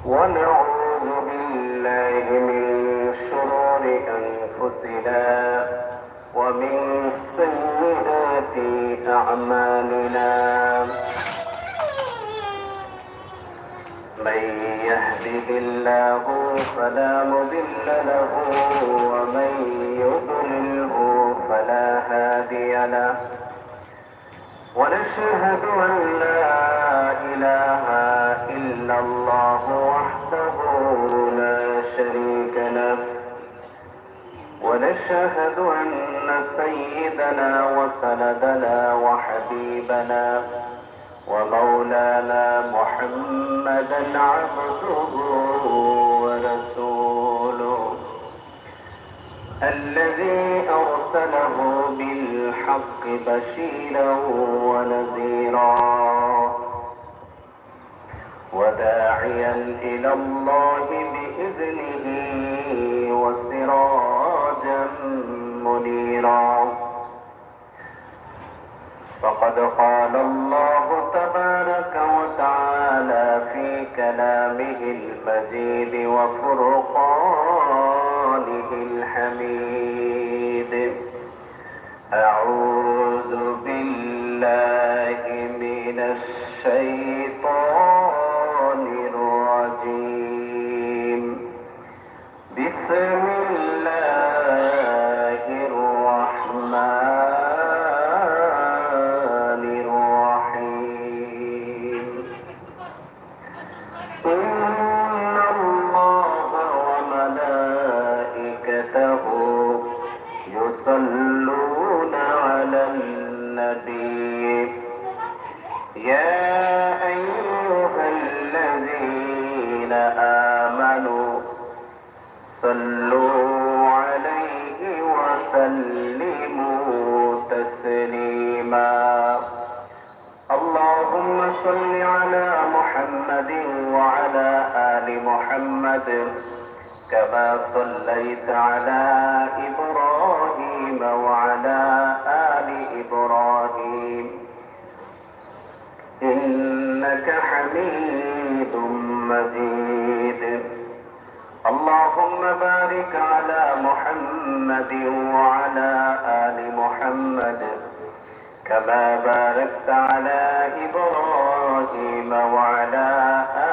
ونعوذ بالله من شرور أنفسنا ومن سيئات أعمالنا من يهده الله فلا مضل له ومن يضلله فلا هادي له ونشهد أن لا إله إلا الله وحده لا شريك له ونشهد أن سيدنا وسندنا وحبيبنا ومولانا محمدا عبده ورسوله الذي أرسله بالحق بشيرا ونذيرا وداعيا إلى الله بإذنه وسراجا منيرا فقد قال الله تبارك وتعالى في كلامه المجيد وفرقانه الحميد أعوذ بالله من الشيطان الرجيم بسم الله الرحمن الرحيم إن الله وملائكته يصلون على النبي يا أيها الذين آمنوا صلوا عليه وسلموا تسليما اللهم صل على محمد وعلى آل محمد كما صليت على إبراهيم وعلى آل إبراهيم إنك حميد مجيد اللهم بارك على محمد وعلى آل محمد كما باركت على إبراهيم وعلى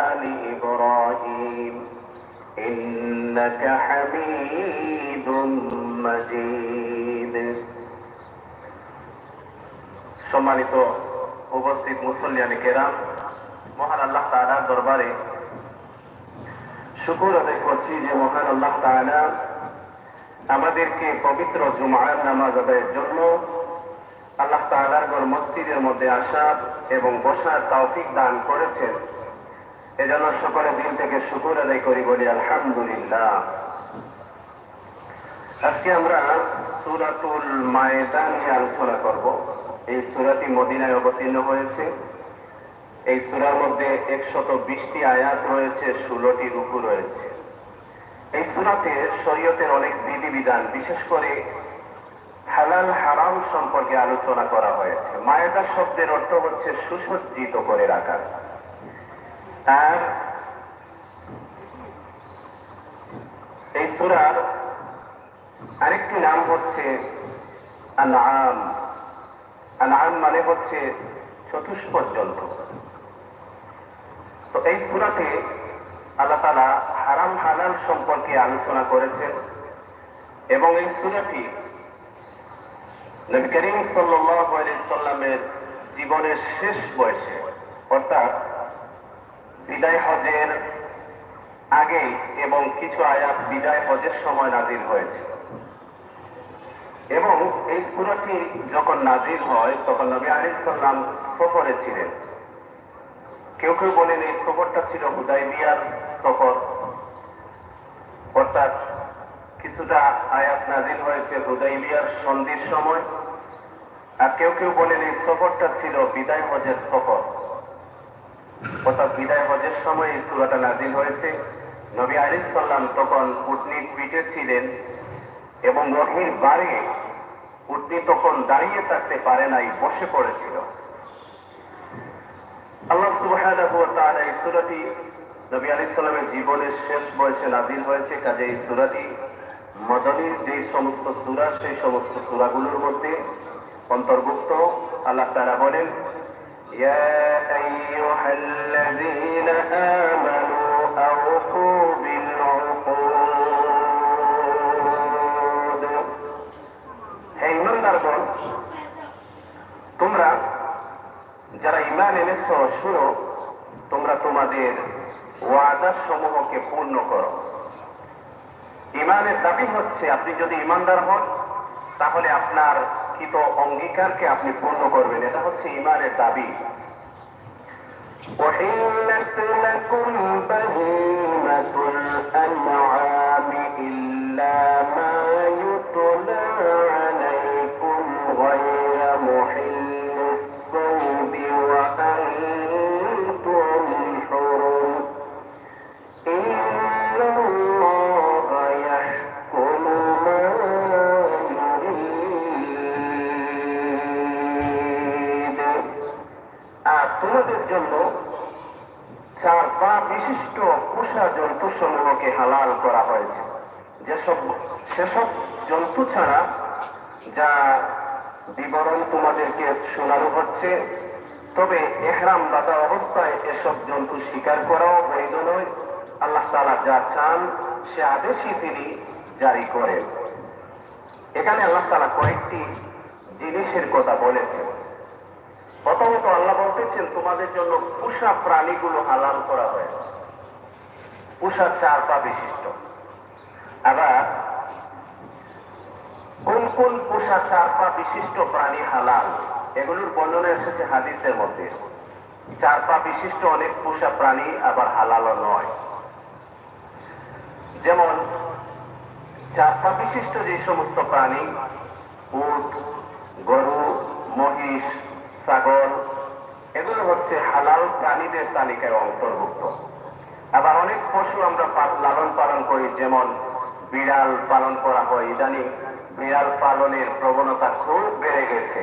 آل إبراهيم إنك حميد مجيد সম্মানিত উপস্থিত মুসল্লিয়ানে কেরাম, মহান আল্লাহ তাআলার দরবারে শুকর আদায় করছি যে মহান আল্লাহ তাআলা আমাদেরকে পবিত্র জুমার নামাজ আদায়ের জন্য আল্লাহ তাআলার ঘর মসজিদের মধ্যে আসার এবং বসার তৌফিক দান করেছেন। এজন্য সকলে দিল থেকে শুকর আদায় করি, বলি আলহামদুলিল্লাহ। আজকে আমরা সূরাতুল মায়েদা নিয়ে আলোচনা করব। এই সূরাটি মদিনায় অবতীর্ণ হয়েছে। এই সূরার মধ্যে 120টি আয়াত রয়েছে, 16টি রুকু রয়েছে। এই সূরাতে শরীয়তের অনেক বিধিবিধান, বিশেষ করে হালাল হারাম সম্পর্কে আলোচনা করা হয়েছে। মায়েদা শব্দের অর্থ হচ্ছে সুসজ্জিত করে রাখা। আর এই সূরার আরেকটি নাম হচ্ছে আনআম। আনআম মানে হচ্ছে চতুষ্পদ জন্তু। তো এই সূরাতে আল্লাহ তাআলা হারাম হালাল সম্পর্কে আলোচনা করেছেন এবং এই সূরাটি নবী করিম সাল্লাল্লাহু আলাইহি সাল্লামের জীবনের শেষ বয়সে, অর্থাৎ বিদায় হজের আগে এবং কিছু আয়াত বিদায় হজের সময় নাজিল হয়েছে। এবং এই সূরাটি যখন নাজিল হয় তখন নবী আলাইহিস সালাম সফরে ছিলেন। কেউ কেউ বলেন এই সফরটা ছিল হুদায়বিয়ার সফর, অর্থাৎ কিছুটা আয়াত নাজিল হয়েছে হুদায়বিয়ার সন্ধির সময়। আর কেউ কেউ বলেন এই সফরটা ছিল বিদায় হজের সফর, অর্থাৎ বিদায় হজের সময় এই সূরাটা নাজিল হয়েছে। নবী আলাইহিস সালাম তখন উটনির পিঠে ছিলেন এবং ওহীর বারে উটনি তখন দাঁড়িয়ে থাকতে পারে নাই, বসে পড়েছিল। সুবহানাহু ওয়া তাআলা এই সূরাটি নবী আলাইহিস সালামের জীবনের শেষ বয়সে নাযিল হয়েছে। কাজে এই সূরাটি মদনীর যে সমস্ত সূরা সেই সমস্ত সূরাগুলোর মধ্যে অন্তর্ভুক্ত। আল্লাহ তাআলা বলেন, ইয়া আইয়ুহাল্লাযীনা আমানু আওফু বিল উকুদ। হে ঈমানদারগণ, তোমরা যারা ঈমান এনেছ, শুনো, তোমরা তোমাদের ওয়াদা সমূহকে পূর্ণ করো। ঈমানের দাবি হচ্ছে আপনি যদি ঈমানদার হন তাহলে আপনার কৃত অঙ্গীকারকে আপনি পূর্ণ করবেন। এটা হচ্ছে ঈমানের দাবি। وَحِلَّتْ لَكُمْ بَهِيمَةُ الْأَنْعَامِ إِلَّا مَا يُتْلَى عَلَيْكُمْ غَيْرَ مُحِلِّ الصَّيْدِ وَأَنْتُمْ حُرُمٌ إِنَّ اللَّهَ يَحْكُمُ مَا يُرِيدُ। আর তোমাদের জন্য চার পা বিশিষ্ট পোষা জন্তু সমূহকে হালাল করা হয়েছে, সেসব জন্তু ছাড়া যা বিবরণ তোমাদেরকে শোনানো হচ্ছে। তবে ইহরাম বাঁধা অবস্থায় এসব জন্তু শিকার করাও বৈধ নয়। আল্লাহ তাআলা যা চান সে আদেশই তিনি জারি করেন। এখানে আল্লাহ তাআলা কয়েকটি জিনিসের কথা বলেছেন। প্রথমত আল্লাহ বলতেছেন তোমাদের জন্য পোষা প্রাণীগুলো হালাল করা হয়েছে, পোষা চার পা বিশিষ্ট। আবার কোন কোন পোষা চার পা বিশিষ্ট প্রাণী হালাল, এগুলোর বর্ণনা এসেছে হাদিসের মধ্যে। চার পা বিশিষ্ট অনেক পোষা প্রাণী আবার হালালও নয়। যেমন চার পা বিশিষ্ট যে সমস্ত প্রাণী, উট, গরু, মহিষ, ছাগল, এগুলো হচ্ছে হালাল প্রাণীদের তালিকায় অন্তর্ভুক্ত। আবার অনেক পশু আমরা লালন পালন করি, যেমন বিড়াল পালন করা হয়। ইদানিং বিড়াল পালনের প্রবণতা খুব বেড়ে গেছে।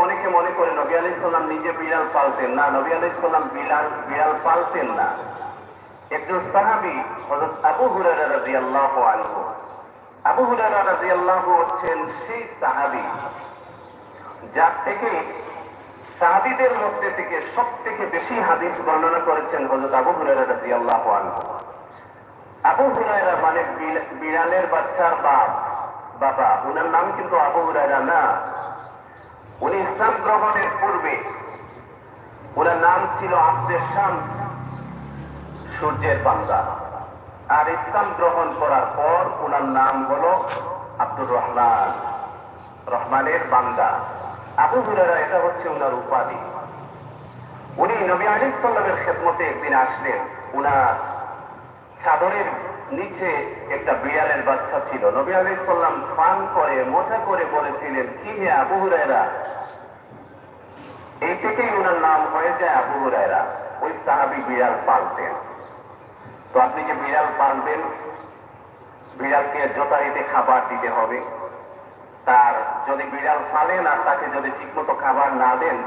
অনেকে মনে করে নবী আলাইহিস সালাম নিজে বিড়াল পালতেন না। নবী আলাইহিস সালাম বিড়াল পালতেন না। একজন সাহাবী হযরত আবু হুরায়রা রাদিয়াল্লাহু আনহু, আবু হুরায়রা রাদিয়াল্লাহু হচ্ছেন সেই সাহাবী যার থেকে সাহাবীদের মধ্যে থেকে সবথেকে বেশি হাদিস বর্ণনা করেছেন হযরত আবু হুরায়রা রাদিয়াল্লাহু আনহু। আবু হুরায়রা মানে বিড়ালের বাচ্চার বাবা। উনার নাম কিন্তু আবু হুরায়রা না। উনি ইসলাম গ্রহণের পূর্বে উনার নাম ছিল আব্দে শামস, সূর্যের বান্দা। আর ইসলাম গ্রহণ করার পর উনার নাম হলো আব্দুর রহমান, রহমানের বান্দা। আবু হুরায়রা এটা হচ্ছে উনার উপাধি। উনি নবী আলাইহিস সালামের খেদমতে একদিন আসলেন। উনার চাদরের নিচে একটা বিড়ালের বাচ্চা ছিল। নবী আলাইহিস সালাম ফান করে মজা করে বলেছিলেন, কি হে আবু হুরায়রা। এই থেকেই উনার নাম হয়ে যায় আবু হুরায়রা। ওই সাহাবী বিড়াল পালতেন। তো আপনি যে বিড়াল পালবেন, বিড়ালকে যথারীতি খাবার দিতে হবে। তার যদি বিড়াল পালেন আর তাকে যদি ঠিকমতো খাবার না দেন,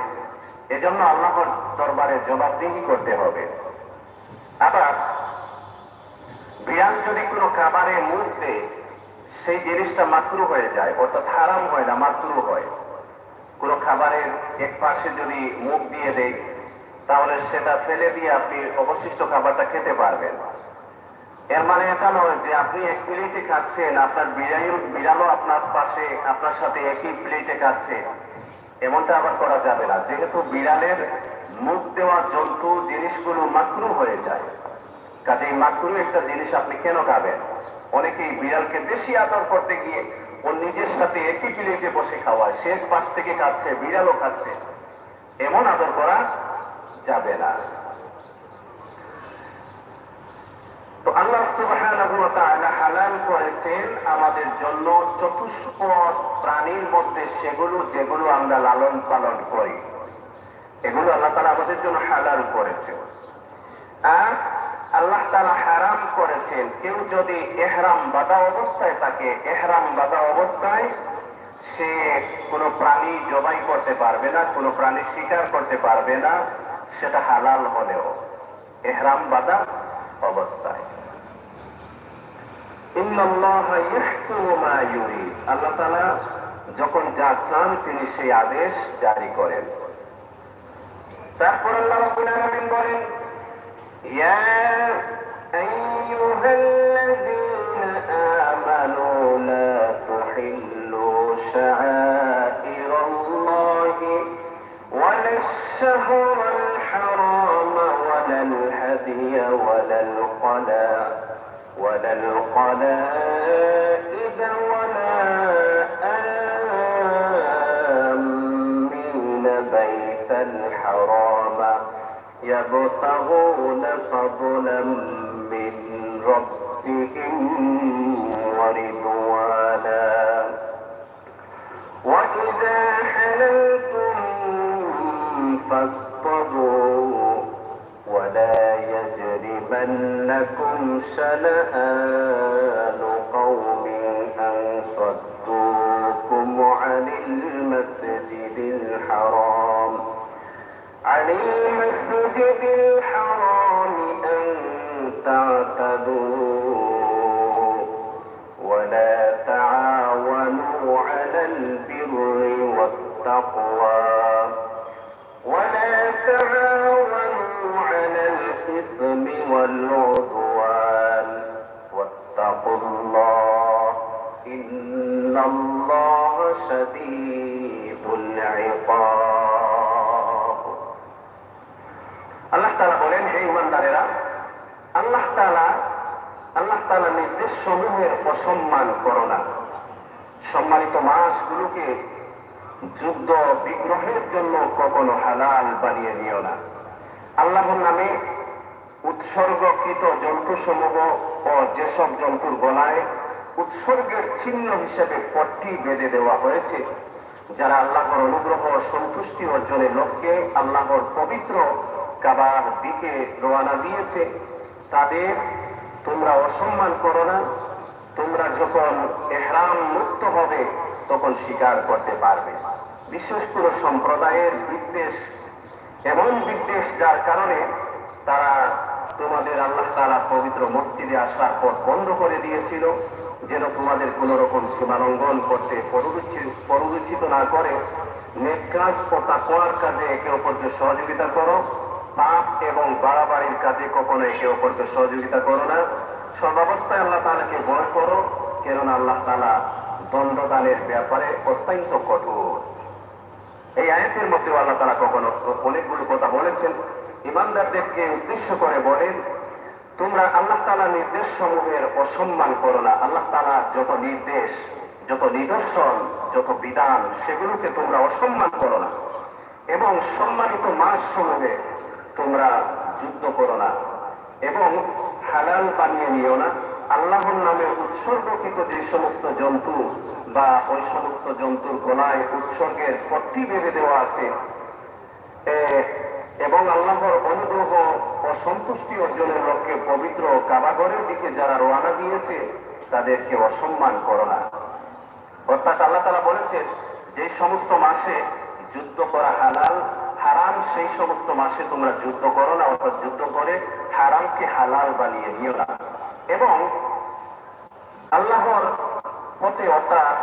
এজন্য আল্লাহর দরবারে জবাবদিহি করতে হবে। আবার বিড়াল যদি কোনো খাবারে মুখ দেয়, সেই জিনিসটা মাকরুহ হয়ে যায়, অর্থাৎ হারাম হয় না, মাকরুহ হয়। কোনো খাবারের এক পাশে যদি মুখ দিয়ে দেয়, তাহলে সেটা ফেলে দিয়ে আপনি অবশিষ্ট খাবারটা খেতে পারবেন। এর মানে এটা নয় যে আপনি এক প্লেটে খাচ্ছেন, আপনার বিড়ালও আপনার পাশে আপনার সাথে একই প্লেটে খাচ্ছে, এমনটা আবার করা যাবে না। যেহেতু বিড়ালের মুখ দেওয়া জন্তু জিনিসগুলো মাকরুহ হয়ে যায়, কাজেই মাকরুহ একটা জিনিস আপনি কেন খাবেন? অনেকেই বিড়ালকে বেশি আদর করতে গিয়ে ওর নিজের সাথে একই প্লেটে বসে খাওয়ায়, সে পাশ থেকে খাচ্ছে, বিড়ালও খাচ্ছে। এমন আদর করা যাবে না। তো আল্লাহ সুবহানাহু ওয়া তাআলা হালাল করেছেন আমাদের জন্য চতুষ্পদ প্রাণীর মধ্যে সেগুলো যেগুলো আমরা লালন পালন করি, এগুলো আল্লাহ তাআলা আমাদের জন্য হালাল করেছেন। আর আল্লাহ তাআলা হারাম করেছেন কেউ যদি ইহরাম বাঁধা অবস্থায় থাকে, ইহরাম বাঁধা অবস্থায় সে কোনো প্রাণী জবাই করতে পারবে না, কোনো প্রাণী শিকার করতে পারবে না, সেটা হালাল হলেও ইহরাম বাঁধা অবস্থায়। ইন্নাল্লাহা ইয়াহকুমু মা ইউরিদ, আল্লাহ তাআলা যখন যা চান তিনি সেই আদেশ জারি করেন। তারপর আল্লাহ রাব্বুল আলামিন বলেন, ইয়া আইয়ুহাল্লাযীনা আমানু লা তুহিল্লু শাআইরাল্লাহি ওয়ালাশ শাহরাল হারাম ওয়ালাল হাদিয়া ওয়ালাল القلائد ولا آمين بيت الحرام يبتغون فضلا من ربهم ورضوانا وإذا حللتم فاصطادوا ولا يجرمنكم شنآن قوم أن صدوكم عن المسجد الحرام أن تعتدوا ولا تعاونوا على البر والتقوى ولا تعاونوا على الإثم والعدوان واتقوا الله إن الله شديد العقاب। আল্লাহ তাআলা বলেন, হে ঈমানদারেরা, আল্লাহ তাআলা নির্দেশ সমূহের অসম্মান করো না। সম্মানিত মাসগুলোকে যুদ্ধ বিগ্রহের জন্য কখনো হালাল বানিয়ে নিও না। আল্লাহর নামে উৎসর্গকৃত জন্তুসমূহ ও যেসব জন্তুর গলায় উৎসর্গের চিহ্ন হিসেবে পট্টি বেঁধে দেওয়া হয়েছে, যারা আল্লাহর অনুগ্রহ ও সন্তুষ্টি অর্জনের লক্ষ্যে আল্লাহর পবিত্র কাবার দিকে রওনা দিয়েছে, তাদের তোমরা অসম্মান করো না। তোমরা যখন ইহরাম মুক্ত হবে তখন স্বীকার করতে পারবে। বিশেষ করে সম্প্রদায়ের বিদ্বেষ, এমন বিদ্বেষ যার কারণে তারা তোমাদের আল্লাহ তাআলা পবিত্র মসজিদে আসার পর বন্ধ করে দিয়েছিল, যেন তোমাদের কোন রকম সীমালঙ্ঘন করতে প্ররোচিত না করে। নেক কাজ ও তাকওয়ার কাজে একে অপরকে সহযোগিতা করো, পাপ এবং বাড়াবাড়ির কাজে কখনো একে অপরকে সহযোগিতা করো না। সর্বাবস্থায় আল্লাহ তাআলাকে ভয় করো, কেননা আল্লাহ তাআলা দণ্ডদানের ব্যাপারে অত্যন্ত কঠোর। এই আয়াতের মধ্যে আল্লাহ তাআলা কখনো অনেকগুলো কথা বলেছেন। ঈমানদারদেরকে উদ্দেশ্য করে বলেন, তোমরা আল্লাহ তাআলার নির্দেশ সমূহের অসম্মান করো না। আল্লাহ তাআলার যত নির্দেশ, যত নিদর্শন, যত বিধান, সেগুলোকে তোমরা অসম্মান করো না। এবং সম্মানিত মাস সমূহে তোমরা যুদ্ধ করো না এবং হালাল বানিয়ে নিও না। আল্লাহর নামে উৎসর্গকৃত যে সমস্ত জন্তু বা ওই সমস্ত জন্তুর গলায় উৎসর্গের পট্টি বেঁধে দেওয়া আছে এবং আল্লাহর অনুগ্রহ ও সন্তুষ্টি অর্জনের লক্ষ্যে পবিত্র কাবাঘরের দিকে যারা রওনা দিয়েছে তাদেরকে অসম্মান করো না। অর্থাৎ আল্লাহ তাআলা বলেছেন, যে সমস্ত মাসে যুদ্ধ করা হারাম, সেই সমস্ত মাসে তোমরা যুদ্ধ করো না, অর্থাৎ যুদ্ধ করে হারামকে হালাল বানিয়ে নিও না। এবং আল্লাহর পথে অর্থাৎ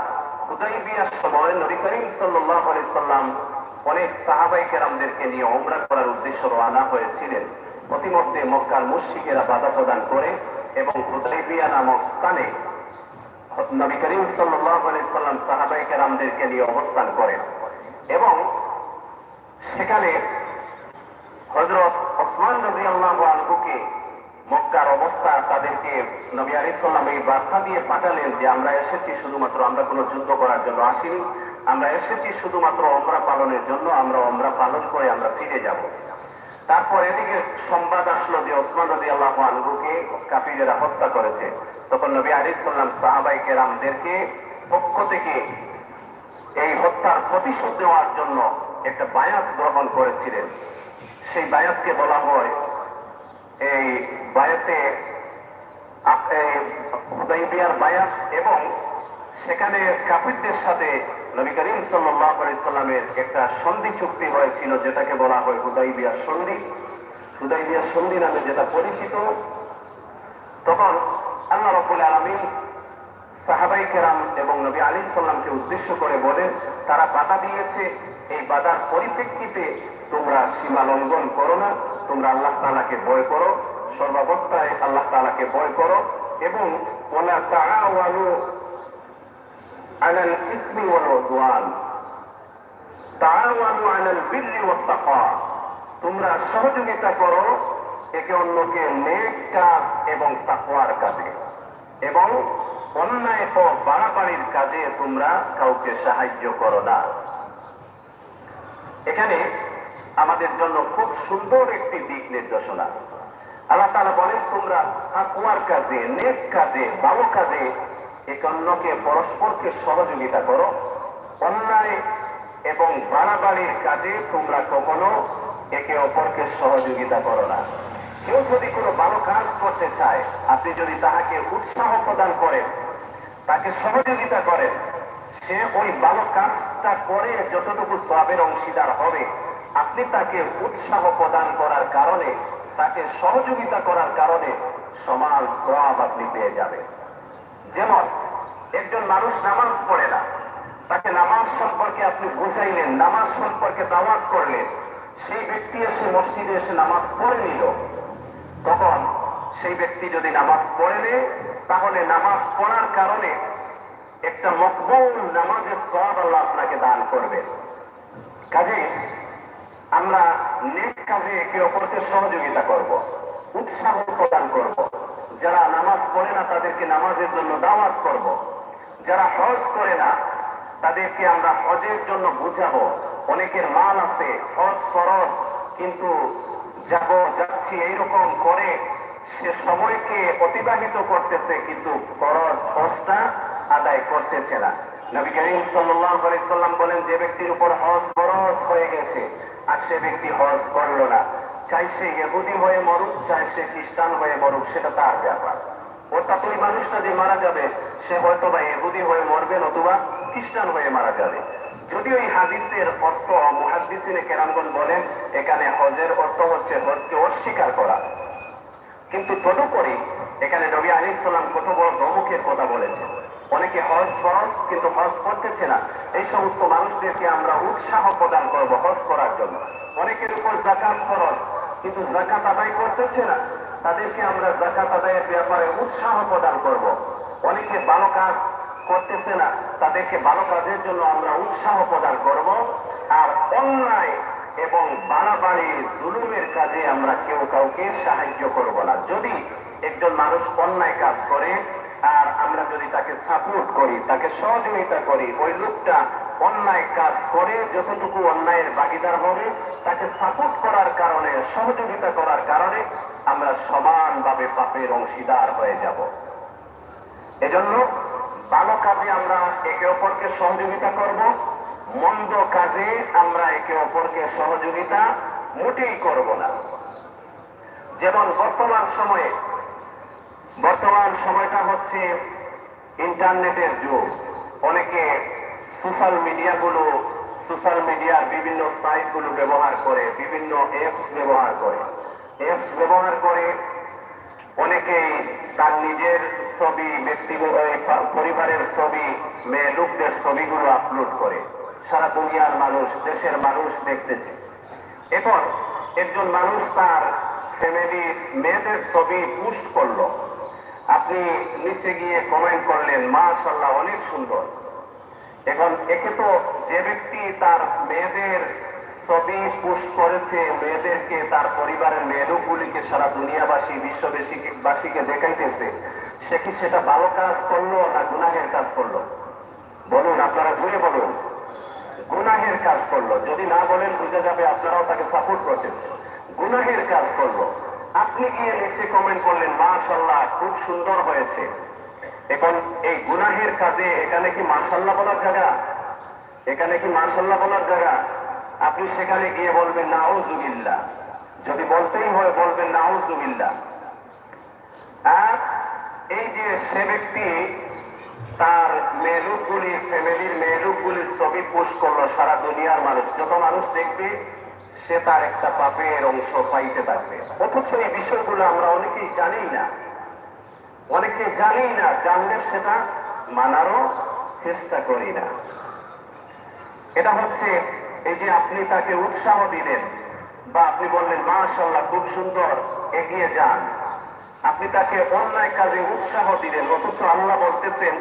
হুদাইবিয়ার সময় নবী করিম সাল্লাল্লাহু আলাইহি সাল্লাম অনেক সাহাবায়ে কেরামদেরকে নিয়ে উমরা করার উদ্দেশ্যে রওনা হয়েছিলেন। প্রতিমধ্যে মক্কার মুশরিকেরা বাধা প্রদান করে এবং হুদাইবিয়া নামক স্থানে নবী করিম সাল্লাল্লাহু আলাইহি সাল্লাম সাহাবায়ে কেরামদেরকে নিয়ে অবস্থান করেন এবং সেখানে হযরত ওসমান রাদিয়াল্লাহু আনহুকে মক্কার অবস্থা তাদেরকে নবী আলাইহিস সালাম এই বার্তা দিয়ে পাঠালেন যে আমরা এসেছি শুধুমাত্র, আমরা কোনো যুদ্ধ করার জন্য আসিনি, আমরা এসেছি শুধুমাত্র ওমরা পালনের জন্য, আমরা ওমরা পালন করে আমরা ফিরে যাব। তারপর এদিকে সংবাদ আসলো যে ওসমান রাদিয়াল্লাহু আনহুকে কাফিরেরা হত্যা করেছে। তখন নবী আলাইহিস সালাম সাহাবায়ে কেরামদেরকে পক্ষ থেকে এই হত্যার প্রতিশোধ দেওয়ার জন্য একটা বায়াত গ্রহণ করেছিলেন। সেই বায়াতকে বলা হয় এই বায়াতে হুদাইবিয়ার বায়াত। এবং সেখানে কাফিরদের সাথে নবী করিম সাল্লাল্লাহু আলাইহি সাল্লামের একটা সন্ধি চুক্তি হয়েছিল, যেটাকে বলা হয় হুদাইবিয়া সন্ধি। হুদাইবিয়া সন্ধি নামে যেটা পরিচিত। তখন আল্লাহ রাব্বুল আলামিন সাহাবাই কেরাম এবং নবী আলাইহিস সালামকে উদ্দেশ্য করে বলেন, তারা বাধা দিয়েছে, এই বাধার পরিপ্রেক্ষিতে তোমরা সীমা লঙ্ঘন করো না, তোমরা আল্লাহ তাআলাকে ভয় করো, সর্বাবস্থায় আল্লাহ তাআলাকে ভয় করো, এবং ওয়ালা তাআওয়ানু আলাল ইসমি ওয়াল উদওয়ান তাআওয়ানু আলাল বিররি ওয়াত তাকওয়া, তোমরা সহযোগিতা করো একে অন্যকে নেক কাজ এবং তাকওয়ার কাজে, এবং অন্যায় ও বাড়াবাড়ির কাজে তোমরা কাউকে সাহায্য করো না। এখানে আমাদের জন্য খুব সুন্দর একটি দিক নির্দেশনা। আল্লাহ তাআলা বলেন, তোমরা তাকওয়ার কাজে, নেক কাজে, ভালো কাজে একে অন্যকে পরস্পরকে সহযোগিতা করো, অন্যায় এবং বাড়াবাড়ির কাজে তোমরা কখনো একে অপরকে সহযোগিতা করো না। কেউ যদি কোনো ভালো কাজ করতে চায়, আপনি যদি তাহাকে উৎসাহ প্রদান করেন, তাকে সহযোগিতা করেন, সে ওই ভালো কাজটা করে যতটুকু সওয়াবের অংশীদার হবে, আপনি তাকে উৎসাহ প্রদান করার কারণে, তাকে সহযোগিতা করার কারণে সমান সওয়াব আপনি পেয়ে যাবেন। যেমন একজন মানুষ নামাজ পড়ে না, তাকে নামাজ সম্পর্কে আপনি বুঝাইলেন, নামাজ সম্পর্কে দাওয়াত করলেন, সেই ব্যক্তি এসে মসজিদে এসে নামাজ পড়ে নিল, তখন সেই ব্যক্তি যদি নামাজ পড়ে নেয়, তাহলে নামাজ পড়ার কারণে একটা মকবুল নামাজের সওয়াব আল্লাহ আপনাকে দান করবে। কাজে আমরা নেক কাজে একে অপরকে সহযোগিতা করব, উৎসাহ প্রদান করব। যারা নামাজ পড়ে না তাদেরকে নামাজের জন্য দাওয়াত করব। যারা হজ করে না তাদেরকে আমরা হজের জন্য বুঝাবো। অনেকের মাল আছে, হজ ফরজ, কিন্তু যাচ্ছি এইরকম করে সে সময়কে অতিবাহিত করতেছে, কিন্তু ফরজ হজটা আদায় করতেছে না। নবী করিম সাল্লাল্লাহু আলাইহি সাল্লাম বলেন, যে ব্যক্তির উপর হজ ফরজ হয়ে গেছে আর সে ব্যক্তি হজ করল না, চাই সে ইহুদি হয়ে মরুক, চাই সে খ্রিস্টান হয়ে মরুক, সেটা তার ব্যাপার। অর্থাৎ ওই মানুষটা যে মারা যাবে সে হয়তো বা ইহুদি হয়ে মরবে, নতুবা খ্রিস্টান হয়ে মারা যাবে। যদিও এই হাদিসের অর্থ মুহাদ্দিসিনে কেরামগণ বলেন, এখানে হজের অর্থ হচ্ছে হজকে অস্বীকার করা, কিন্তু তদুপরি এখানে নবী আলাইহিস সালাম কত বড় ধমকের কথা বলেছেন। অনেকে হজ ফরজ কিন্তু হজ করতেছে না, এই সমস্ত মানুষদেরকে আমরা উৎসাহ প্রদান করব হজ করার জন্য। অনেকের উপর যাকাত ফরজ কিন্তু যাকাত আদায় করতেছে না, তাদেরকে আমরা যাকাত আদায়ের ব্যাপারে উৎসাহ প্রদান করব। অনেকে ভালো কাজ করতেছে না, তাদেরকে ভালো কাজের জন্য আমরা উৎসাহ প্রদান করব। আর অন্যায় এবং বাড়াবাড়ি জুলুমের কাজে আমরা কেউ কাউকে সাহায্য করব না। যদি একজন মানুষ অন্যায় কাজ করে আর আমরা যদি তাকে সাপোর্ট করি, তাকে সহযোগিতা করি, ওই লোকটা অন্যায় কাজ করে যতটুকু অন্যায়ের ভাগীদার হবে, তাকে সাপোর্ট করার কারণে, সহযোগিতা করার কারণে আমরা সমানভাবে পাপের অংশীদার হয়ে যাব। এজন্য ভালো কাজে আমরা একে অপরকে সহযোগিতা করব, মন্দ কাজে আমরা একে অপরকে সহযোগিতা মোটেই করব না। যেমন বর্তমান সময়টা হচ্ছে ইন্টারনেটের যুগ। অনেকে সোশ্যাল মিডিয়ার বিভিন্ন সাইটগুলো ব্যবহার করে, বিভিন্ন অ্যাপস ব্যবহার করে অনেকেই তার নিজের ছবি, ব্যক্তিগত পরিবারের ছবি, মেয়ে লোকদের ছবিগুলো আপলোড করে। সারা দুনিয়ার মানুষ, দেশের মানুষ দেখতেছে। এরপর একজন মানুষ তার ফ্যামিলির মেয়েদের ছবি পোস্ট করলো, আপনি নিচে গিয়ে কমেন্ট করলেন, মাশাআল্লাহ অনেক সুন্দর। এখন একে তো যে ব্যক্তি তার মেয়েদের ছবি পোস্ট করেছে, মেয়েদেরকে, তার পরিবারের মেয়েগুলিকে সারা দুনিয়াবাসী, বিশ্ববাসীকে দেখাইতেছে, সে কি সেটা ভালো কাজ করলো না গুনাহের কাজ করলো? বলুন, আপনারা জুড়ে বলুন। গুনাহের কাজ করলো। যদি না বলেন বুঝে যাবে আপনারাও তাকে সাপোর্ট করছেন। গুনাহের কাজ করলো। আপনি গিয়ে নিচে কমেন্ট করলেন, মাশাআল্লাহ খুব সুন্দর হয়েছে। এখন এই গুনাহের কাজে এখানে কি মাশাআল্লাহ বলার জায়গা? আপনি সেখানে গিয়ে বলবেন নাউযুবিল্লাহ। যদি বলতেই হয় বলবেন নাউযুবিল্লাহ। আর এই যে সে ব্যক্তি তার মেয়েলুকগুলি, ফ্যামিলির মেয়েলুকগুলির ছবি পোস্ট করলো, সারা দুনিয়ার মানুষ, যত মানুষ দেখবে সে তার একটা পাপের অংশ পাইতে থাকবে। অথচ এই বিষয়গুলো আমরা অনেকেই জানি না, জানলে সেটা মানারও চেষ্টা করি না। এটা হচ্ছে এই যে আপনি তাকে উৎসাহ দিলেন বা আপনি বললেন মাশাআল্লাহ খুব সুন্দর, এগিয়ে যান, আপনি তাকে অন্যায় কাজে উৎসাহ দিলেন, অথচ আল্লাহ বলতেছেন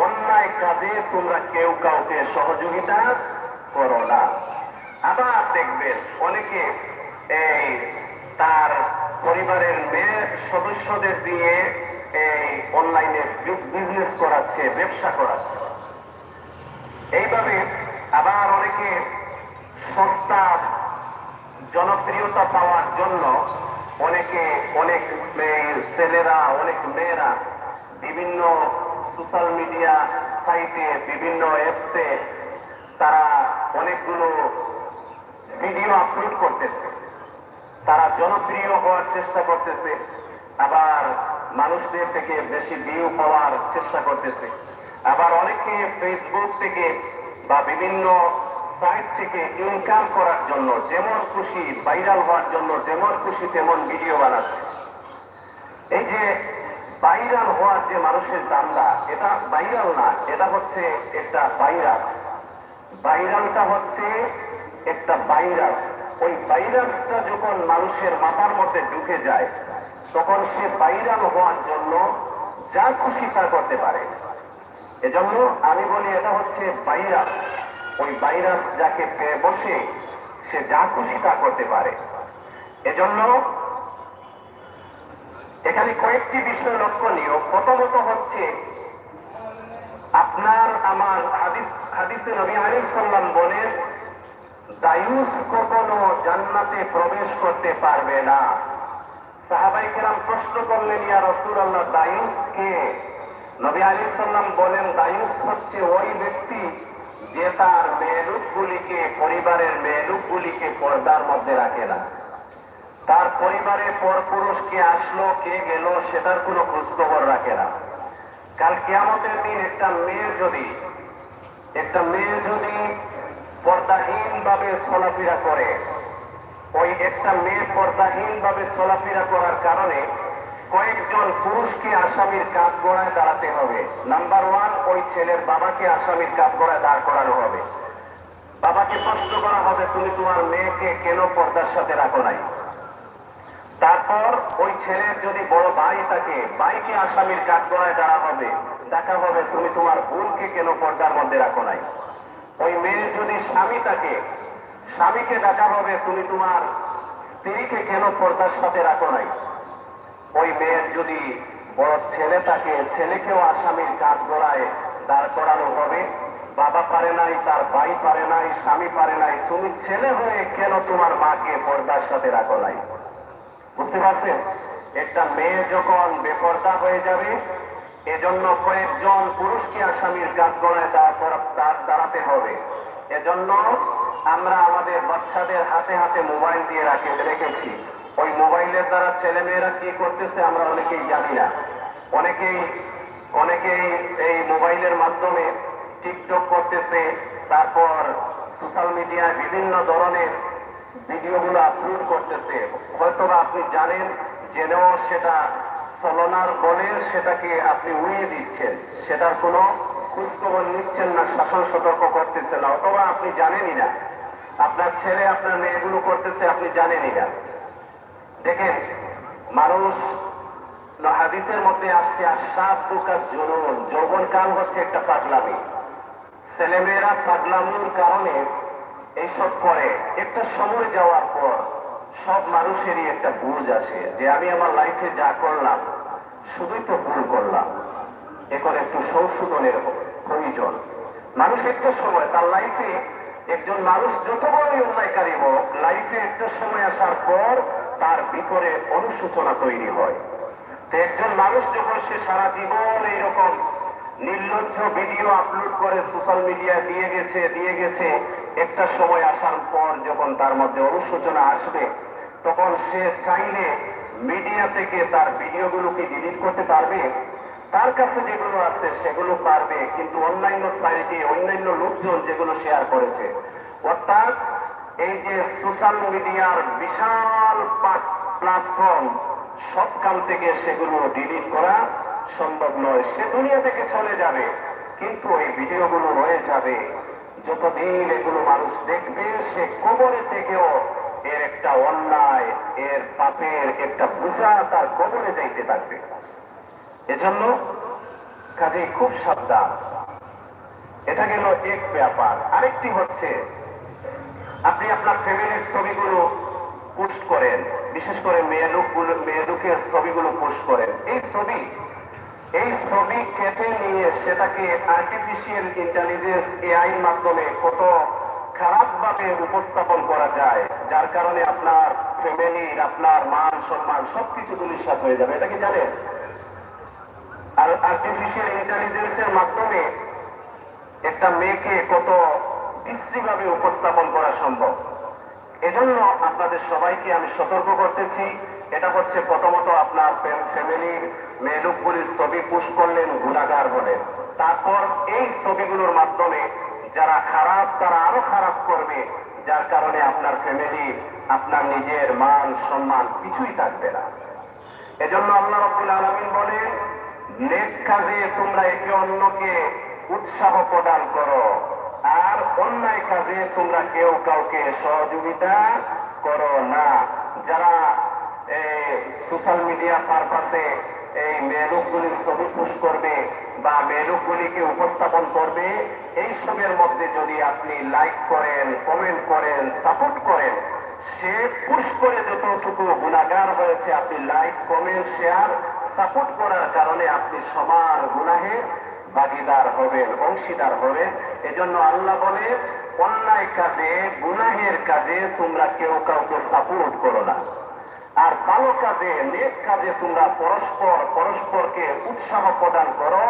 অন্যায় কাজে তোমরা কেউ কাউকে সহযোগিতা করো না। আবার দেখবেন অনেকে এই তার পরিবারের মেয়ে সদস্যদের দিয়ে এই অনলাইনে বিজনেস করাচ্ছে, ব্যবসা করাচ্ছে। এইভাবে আবার অনেকে সস্তা জনপ্রিয়তা পাওয়ার জন্য অনেক ছেলেরা, অনেক মেয়েরা বিভিন্ন সোশ্যাল মিডিয়া সাইটে, বিভিন্ন অ্যাপসে তারা অনেকগুলো ভিডিও আপলোড করতেছে, তারা জনপ্রিয় হওয়ার চেষ্টা করতেছে, আবার মানুষদের থেকে বেশি ভিউ পাওয়ার চেষ্টা করতেছে। আবার অনেকে ফেসবুক থেকে বা বিভিন্ন সাইট থেকে ইনকাম করার জন্য যেমন খুশি ভাইরাল হওয়ার জন্য যেমন খুশি তেমন ভিডিও বানাচ্ছে। এই যে ভাইরাল হওয়ার যে মানুষের দান্দা, এটা ভাইরাল না, এটা হচ্ছে একটা ভাইরাস। ভাইরালটা হচ্ছে একটা ভাইরাস। ওই ভাইরাসটা যখন মানুষের মাথার মধ্যে ঢুকে যায় তখন সে ভাইরাল হওয়ার জন্য যা খুশি তা করতে পারে। এজন্য আমি বলি এটা হচ্ছে ভাইরাস। ওই ভাইরাস যাকে পেয়ে বসে সে যা খুশি তা করতে পারে। এজন্য এখানে কয়েকটি বিষয় লক্ষণীয়। প্রথমত হচ্ছে আপনার আমার হাদিসে নবী আলাইহিস সালাম বলেন দায়ুস কখনো জান্নাতে প্রবেশ করতে পারবে না। সাহাবায়ে কেরাম প্রশ্ন করলেন, ইয়া রাসূলুল্লাহ দায়ুস কে? নবী আলাইহিস সালাম বলেন দায়ুস হচ্ছে ওই ব্যক্তি যে তার মেয়েলুকগুলিকে, পরিবারের মেয়েলুকগুলিকে পর্দার মধ্যে রাখে না। তার পরিবারে পরপুরুষ কে আসলো কে গেল সেটার কোনো খোঁজখবর রাখে না। কাল কিয়ামতের দিন একটা মেয়ে যদি পর্দাহীন ভাবে চলাফেরা করে, ওই একটা মেয়ে পর্দাহীন ভাবে চলাফেরা করার কারণে কয়েকজন পুরুষকে আসামির কাঠগড়ায় দাঁড়াতে হবে। নাম্বার ওয়ান, ওই ছেলের বাবাকে আসামির কাঠগড়ায় দাঁড় করানো হবে। বাবাকে প্রশ্ন করা হবে তুমি তোমার মেয়েকে কেন পর্দার সাথে রাখো নাই। তারপর ওই ছেলের যদি বড় ভাই থাকে, ভাইকে আসামির কাঠগড়ায় দেখা হবে তুমি তোমার বোনকে কেন পর্দার মধ্যে রাখো নাই। ওই মেয়ের যদি স্বামী থাকে, স্বামীকে দেখা হবে তুমি তোমার স্ত্রীকে কেন পর্দার সাথে রাখো নাই। ওই মেয়ের যদি বড় ছেলে থাকে, ছেলেকেও আসামির কাঠগড়ায় দাঁড় করানো হবে। বাবা পারে নাই, তার ভাই পারে নাই, স্বামী পারে নাই, তুমি ছেলে হয়ে কেন তোমার মাকে পর্দার সাথে রাখো নাই। বুঝতে পারছেন? একটা মেয়ে যখন বেপর্দা হয়ে যাবে, এজন্য কয়েকজন পুরুষকে আসামির কাঠগড়ায় দাঁড়াতে হবে। এজন্য আমরা আমাদের বাচ্চাদের হাতে হাতে মোবাইল দিয়ে রেখেছি। ওই মোবাইলের দ্বারা ছেলেমেয়েরা কি করতেছে আমরা অনেকেই জানি না। অনেকেই এই মোবাইলের মাধ্যমে টিকটক করতেছে, তারপর সোশ্যাল মিডিয়ায় বিভিন্ন ধরনের ভিডিওগুলো আপলোড করতেছে। হয়তোবা আপনি জানেন, জেনেও সেটা ছলনার বলে সেটাকে আপনি উড়িয়ে দিচ্ছেন, সেটার কোনো খোঁজখবর নিচ্ছেন না, শাসন সতর্ক করতেছেন না, অথবা আপনি জানেনই না আপনার ছেলে আপনার মেয়েগুলো করতেছে, আপনি জানেনই না। দেখেন, মানুষ হাদিসের মধ্যে আসছে আশাবুকার জুনুন, যৌবনকাল হচ্ছে একটা পাগলামি। ছেলেমেয়েরা পাগলামির কারণে এইসব করে। একটা সময় যাওয়ার পর সব মানুষেরই একটা বুঝ আসে যে আমি আমার লাইফে যা করলাম শুধুই তো ভুল করলাম, এখন একটু সংশোধনের প্রয়োজন। মানুষ একটা সময় তার লাইফে, একজন মানুষ যত বড়ই অন্যায়কারী হোক, লাইফে একটা সময় আসার পর তার ভিতরে অনুশোচনা তৈরি হয়। তো একজন মানুষ যখন সে সারা জীবন এইরকম নির্লজ্জ ভিডিও আপলোড করে সোশ্যাল মিডিয়ায় দিয়ে গেছে, একটা সময় আসার পর যখন তার মধ্যে অনুশোচনা আসবে, তখন সে চাইলে মিডিয়া থেকে তার ভিডিওগুলোকে ডিলিট করতে পারবে? তার কাছে যেগুলো আছে সেগুলো পারবে, কিন্তু অন্যান্য সাইটে অন্যান্য লোকজন যেগুলো শেয়ার করেছে, অর্থাৎ এই যে সোশ্যাল মিডিয়ার বিশাল প্ল্যাটফর্ম, সবখান থেকে সেগুলো ডিলিট করা সম্ভব নয়। সে দুনিয়া থেকে চলে যাবে, কিন্তু এই ভিডিওগুলো রয়ে যাবে। যতদিন এগুলো মানুষ দেখবে, সে কবরে থেকেও এর একটা অন্যায়, এর পাপের একটা বোঝা তার কবরে যাইতে থাকবে। এজন্য কাজে খুব সাবধান। এটা গেল এক ব্যাপার। আরেকটি হচ্ছে, আপনি আপনার ফ্যামিলির ছবিগুলো পোস্ট করেন, বিশেষ করে মেয়ে লোকের ছবিগুলো পোস্ট করেন। এই ছবি কেটে নিয়ে সেটাকে আর্টিফিশিয়াল ইন্টেলিজেন্স এআই এর মাধ্যমে কত খারাপভাবে উপস্থাপন করা যায়, যার কারণে আপনার ফ্যামিলির, আপনার মান সম্মান সবকিছু ধূলিসাৎ হয়ে যাবে। এটা কি জানেন? আর আর্টিফিশিয়াল ইন্টেলিজেন্সের মাধ্যমে একটা মেয়েকে কত বিশ্রীভাবে উপস্থাপন করা সম্ভব। এজন্য আপনাদের সবাইকে আমি সতর্ক করতেছি। এটা হচ্ছে প্রথমত আপনার ফ্যামিলির মেয়ে লোকগুলির ছবি পোস্ট করলেন, গুনাহগার হলেন। তারপর এই ছবিগুলোর মাধ্যমে যারা খারাপ তারা আরো খারাপ করবে, যার কারণে আপনার ফ্যামিলি, আপনার নিজের মান সম্মান কিছুই থাকবে না। এজন্য আল্লাহ রাব্বুল আলামিন বলেন, নেক কাজে তোমরা একে অন্যকে উৎসাহ প্রদান করো, আর অন্যায় কাজে তোমরা কেউ কাউকে সহযোগিতা করো না। যারা সোশ্যাল মিডিয়া পারপাসে এই মেয়েলোকগুলির ছবি পোস্ট করবে বা মেয়েলোকগুলিকে উপস্থাপন করবে, এই সবের মধ্যে যদি আপনি লাইক করেন, কমেন্ট করেন, সাপোর্ট করেন, সে পুশ করে যতটুকু গুনাহগার হয়েছে, আপনি লাইক, কমেন্ট, শেয়ার, সাপোর্ট করার কারণে আপনি সমান গুনাহের ভাগিদার হবেন, অংশীদার হবেন। এজন্য আল্লাহ বলে, অন্যায় কাজে, গুনাহের কাজে তোমরা কেউ কাউকে সাপোর্ট করো না, আর ভালো কাজে, নেক কাজে তোমরা পরস্পরকে উৎসাহ প্রদান করো,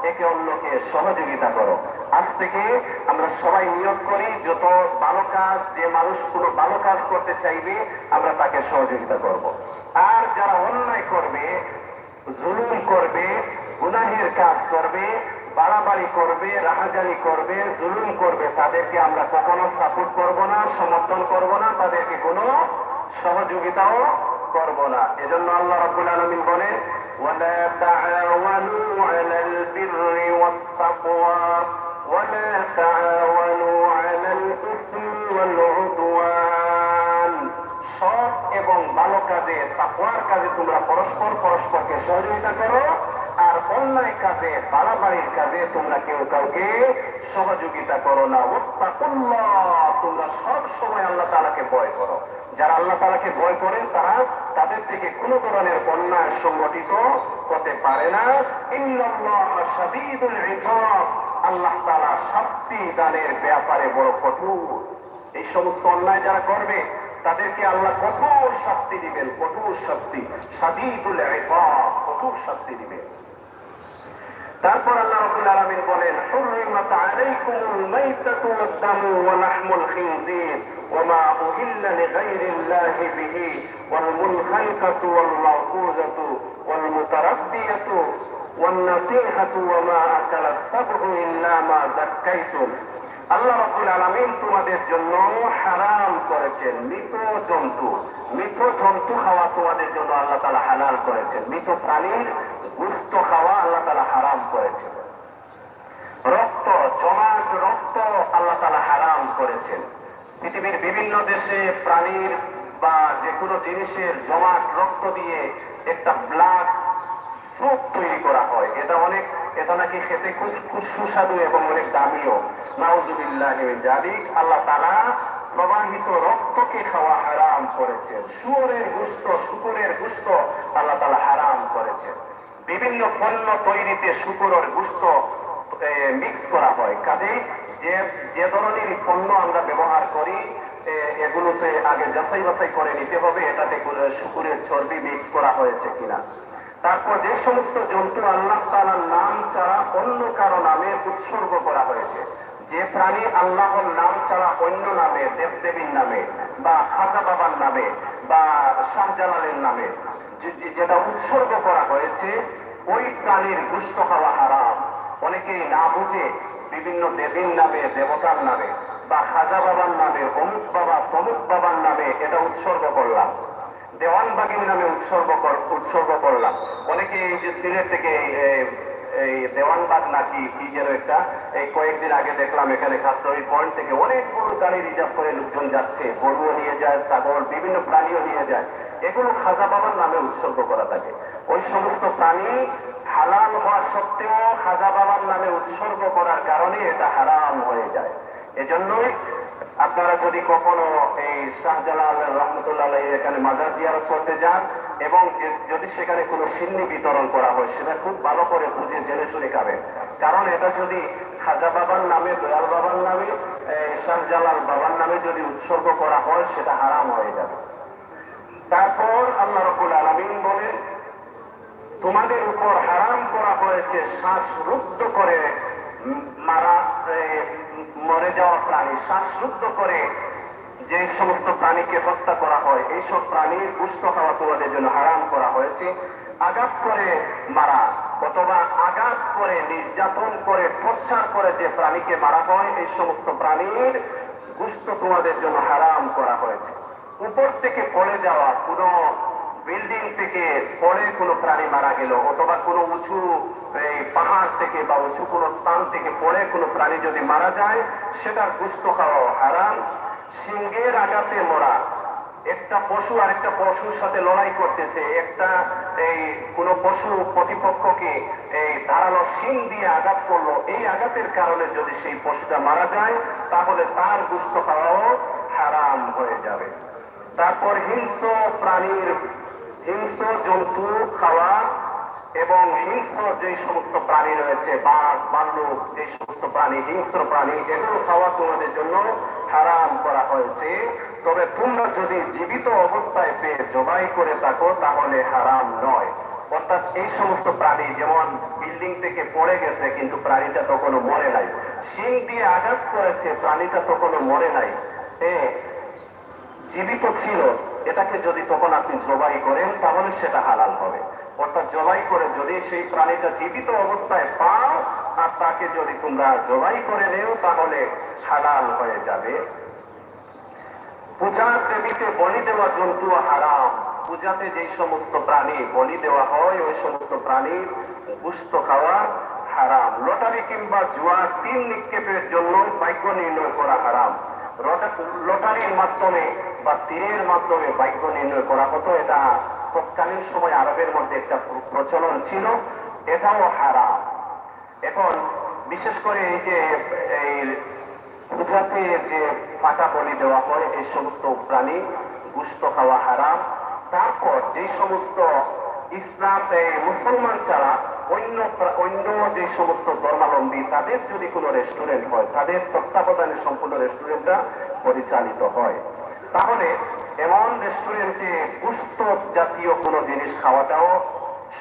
একে অন্যকে সহযোগিতা করো। আজ থেকে আমরা সবাই নিয়োগ করি, যত ভালো কাজ, যে মানুষ কোনো ভালো কাজ করতে চাইবে আমরা তাকে সহযোগিতা করব। আর যারা অন্যায় করবে, জুলুম করবে, গুনাহের কাজ করবে, বাড়াবাড়ি করবে, রাহাজানি করবে, জুলুম করবে, তাদেরকে আমরা কখনো সাপোর্ট করব না, সমর্থন করব না, তাদেরকে কোনো সহযোগিতাও করব না। এজন্য আল্লাহ রাব্বুল আলামিন বলে, ওয়ালা তাআওয়ানু আলাল বিররি ওয়াত তাকওয়া ওয়ালা তাআওয়ানু আলাল ইসমি ওয়াল উদওয়ান। সৎ এবং ভালো কাজে, তাকওয়ার কাজে তোমরা পরস্পরকে সহযোগিতা করো, আর অন্যায় কাজে, বাড়াবাড়ির কাজে তোমরা কেউ কাউকে সহযোগিতা করো না। ওয়াত্তাকুল্লাহ, তোমরা সব সময় আল্লাহ তাআলাকে ভয় করো। যারা আল্লাহ তাআলাকে ভয় করে, তাদের থেকে কোনো ধরনের অন্যায় সংগঠিত হতে পারে না। ইন্নাল্লাহা শাদীদুল ইকাব, আল্লাহ তাআলা শাস্তি দানের ব্যাপারে বড় কঠোর। এই সমস্ত অন্যায় যারা করবে তাদেরকে আল্লাহ কঠোর শাস্তি দিবেন, কঠোর শাস্তি, শাদীদুল ইকাব, কঠোর শাস্তি দিবেন। তারপর আল্লাহ রাব্বুল আলামিন বলেন, হুররিমাত আলাইকুমুল মাইতাতু ওয়াদ-দামু ওয়া লাহমুল খিনজির ওয়া মা উহিল্লা লিগাইরিল্লাহি বিহি ওয়াল মুনখানিকাতু ওয়াল মাওকুযাতু ওয়াল মুতারাদ্দিয়াতু ওয়ান নাসীহাতু ওয়া মা আকালাস সাবউ ইল্লা মা যাক্কাইতুম। আল্লাহ রাব্বুল আলামিন তোমাদের জন্য হারাম করেছেন মৃত জন্তু খাওয়া তোমাদের জন্য আল্লাহ তাআলা হালাল করেছেন। মৃত প্রাণীর গোশত খাওয়া আল্লাহ তাআলা হারাম করেছেন। জমাট রক্ত আল্লাহ তাআলা হারাম করেছেন। পৃথিবীর বিভিন্ন দেশে প্রাণীর বা যে কোনো জিনিসের জমাট রক্ত দিয়ে একটা ব্লাড স্যুপ তৈরি করা হয়। এটা নাকি খেতে খুব সুস্বাদু এবং অনেক দামিও। নাউযুবিল্লাহি মিন যালিক। আল্লাহ তাআলা প্রবাহিত রক্তকে খাওয়া হারাম করেছেন। শুয়োরের গোশত, শূকরের গোশত আল্লাহ তাআলা হারাম করেছেন। বিভিন্ন পণ্য তৈরিতে শূকরের গোশত মিক্স করা হয়। কাজেই যে ধরনের পণ্য আমরা ব্যবহার করি, এগুলোতে আগে যাচাই বাছাই করে নিতে হবে এটাতে শূকরের চর্বি মিক্স করা হয়েছে কিনা। তারপর যে সমস্ত জন্তু আল্লাহ তাআলার নাম ছাড়া অন্য কারো নামে উৎসর্গ করা হয়েছে, যে প্রাণী আল্লাহর নাম ছাড়া অন্য নামে, দেবদেবীর নামে বা খাজা বাবার নামে বা শাহজালালের নামে যেটা উৎসর্গ করা হয়েছে, ওই প্রাণীর গোশত খাওয়া হারাম। অনেকেই না বুঝে বিভিন্ন দেবীর নামে, দেবতার নামে বা খাজা বাবার নামে, অমুক বাবা তমুক বাবার নামে এটা উৎসর্গ করলাম, দেওয়ানবাগির নামে উৎসর্গ করলাম। অনেকে এই যে সিলেট থেকে এই দেওয়ানবাগ নাকি কি যেন একটা, এই কয়েকদিন আগে দেখলাম এখানে খাসরই পয়েন্ট থেকে অনেকগুলো গাড়ি রিজার্ভ করে লোকজন যাচ্ছে, গরুও নিয়ে যায়, ছাগল, বিভিন্ন প্রাণীও নিয়ে যায়। এগুলো খাজা বাবার নামে উৎসর্গ করা থাকে। ওই সমস্ত প্রাণী হালাল হওয়া সত্ত্বেও খাজা বাবার নামে উৎসর্গ করার কারণে এটা হারাম হয়ে যায়। এজন্যই আপনারা যদি কখনো এই শাহজালাল রহমতুল্লাহ এখানে মাজার জিয়ারত করতে যান এবং যদি সেখানে কোনো সিন্নি বিতরণ করা হয়, সেটা খুব ভালো করে বুঝে জেনে শুনে খাবেন। কারণ এটা যদি খাজা বাবার নামে, দয়াল বাবার নামে, শাহজালাল বাবার নামে যদি উৎসর্গ করা হয়, সেটা হারাম হয়ে যাবে। তারপর আল্লাহ রাব্বুল আলামিন বলেন, তোমাদের উপর হারাম করা হয়েছে শ্বাসরুদ্ধ করে মরে যাওয়া প্রাণী, শ্বাসরুদ্ধ করে যে সমস্ত প্রাণীকে হত্যা করা হয়, এইসব প্রাণীর গোশত খাওয়া তোমাদের জন্য হারাম করা হয়েছে। আঘাত করে মারা অথবা আঘাত করে নির্যাতন করে প্রচার করে যে প্রাণীকে মারা হয়, এই সমস্ত প্রাণীর গোশত তোমাদের জন্য হারাম করা হয়েছে। উপর থেকে পড়ে যাওয়া, কোনো বিল্ডিং থেকে পড়ে কোনো প্রাণী মারা গেল, অথবা কোনো উঁচু পাহাড় থেকে বা উঁচু কোনো স্থান থেকে পড়ে কোনো প্রাণী যদি মারা যায়, সেটার গোশত খাওয়া হারাম। সিংহের আঘাতে মরা, একটা পশু আরেকটা পশুর সাথে লড়াই করতেছে, একটা কোন পশু প্রতিপক্ষকে ধারালো শিং দিয়ে আঘাত করলো, এই আঘাতের কারণে যদি সেই পশুটা মারা যায়, তাহলে তার গোশত খাওয়াও হারাম হয়ে যাবে। তারপর হিংস্র জন্তু খাওয়া এবং হিংস্র যে সমস্ত প্রাণী রয়েছে, বাঘ, ভাল্লুক, যে সমস্ত প্রাণী, হিংস্র প্রাণী, এগুলো খাওয়া তোমাদের জন্য হারাম করা হয়েছে। তবে তোমরা যদি জীবিত অবস্থায় পেয়ে জবাই করে থাকো, তাহলে হারাম নয়। অর্থাৎ এই সমস্ত প্রাণী, যেমন বিল্ডিং থেকে পড়ে গেছে কিন্তু প্রাণীটা তখনও মরে নাই, শিং দিয়ে আঘাত করেছে, প্রাণীটা তখনও মরে নাই, জীবিত ছিল, এটাকে যদি তখন আপনি জবাই করেন, তাহলে সেটা হালাল হবে। অর্থাৎ জবাই করে যদি সেই প্রাণীটা জীবিত অবস্থায় পাও আর তাকে যদি তোমরা জবাই করে নেও, তাহলে হালাল হয়ে যাবে। পূজার দেবীতে বলি দেওয়া জন্তু হারাম। পূজাতে যে সমস্ত প্রাণী বলি দেওয়া হয়, ওই সমস্ত প্রাণীর গোশত খাওয়া হারাম। লটারি কিংবা জুয়ার তিন নিক্ষেপের জন্য ভাগ্য নির্ণয় করা হারাম। লটারির মাধ্যমে বা তীরের মাধ্যমে ভাগ্য নির্ণয় করা হতো, এটা তৎকালীন সময় আরবের মধ্যে একটা প্রচলন ছিল, এটাও হারাম। এখন বিশেষ করে এই যে পূজাতে যে পাটা বলি দেওয়া হয়, এই সমস্ত প্রাণী গোশত খাওয়া হারাম। তারপর যে সমস্ত ইসলাম মুসলমান ছাড়া অন্য যে সমস্ত ধর্মাবলম্বী, তাদের যদি কোনো রেস্টুরেন্ট হয়, তাদের তত্ত্বাবধানে সম্পূর্ণ রেস্টুরেন্টটা পরিচালিত হয়, তাহলে এমন রেস্টুরেন্টে গোশত জাতীয় কোনো জিনিস খাওয়াটাও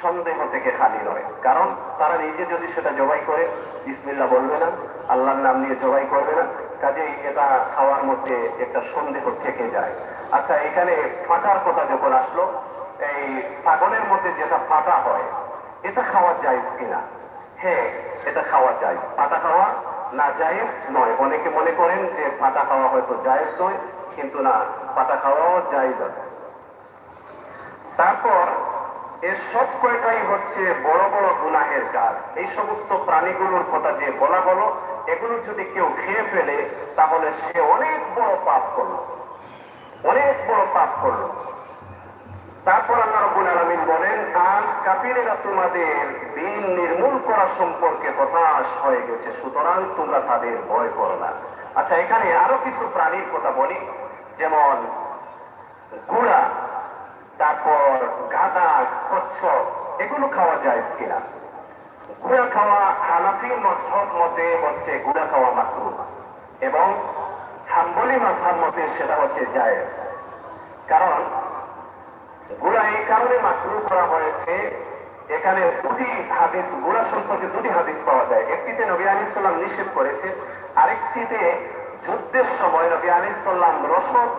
সন্দেহ থেকে খালি নয়। কারণ তারা নিজে যদি সেটা জবাই করে, বিসমিল্লাহ বলবে না, আল্লাহর নাম নিয়ে জবাই করবে না, কাজেই এটা খাওয়ার মধ্যে একটা সন্দেহ থেকে যায়। আচ্ছা, এখানে ফাটার কথা যখন আসলো, এই ছাগলের মধ্যে যেটা ফাটা হয়, এটা খাওয়া যায় কিনা? হ্যাঁ, এটা খাওয়া যায়। ফাটা খাওয়া না জায়েজ নয়। অনেকে মনে করেন যে ফাটা খাওয়া হয়তো জায়েজ নয়, কিন্তু না, ফাটা খাওয়াও জায়েজ আছে। তারপর এর সব কয়টাই হচ্ছে বড় বড় গুনাহের কাজ। এই সমস্ত প্রাণীগুলোর কথা যে বলা হলো, এগুলো যদি কেউ খেয়ে ফেলে, তাহলে সে অনেক বড় পাপ করলো, অনেক বড় পাপ করলো। তারপর আল্লাহ রাব্বুল আলামিন বলেন, আজ কাফিরেরা তোমাদের দিন নির্মূল করা সম্পর্কে হতাশ হয়ে গেছে, সুতরাং তোমরা তাদের ভয় করো না। আচ্ছা, এখানে আরো কিছু প্রাণীর কথা বলি, যেমন ঘোড়া, তারপর গাধা, কচ্ছপ, এগুলো খাওয়া যায় কিনা? ঘোড়া খাওয়া হানাফি মাযহাব মতে হচ্ছে ঘোড়া খাওয়া মাকরুহ, এবং হাম্বলি মাযহাব মতে সেটা হচ্ছে জায়েজ। কারণ ঘোড়া এই কারণে মাকরুহ করা হয়েছে, এখানে দুটি হাদিস, ঘোড়া সম্পর্কে দুটি হাদিস পাওয়া যায়। একটিতে নবী আলাইহিস সালাম নিষেধ করেছে, আরেকটিতে যুদ্ধের সময় নবী আলাইহিস সালাম রসদ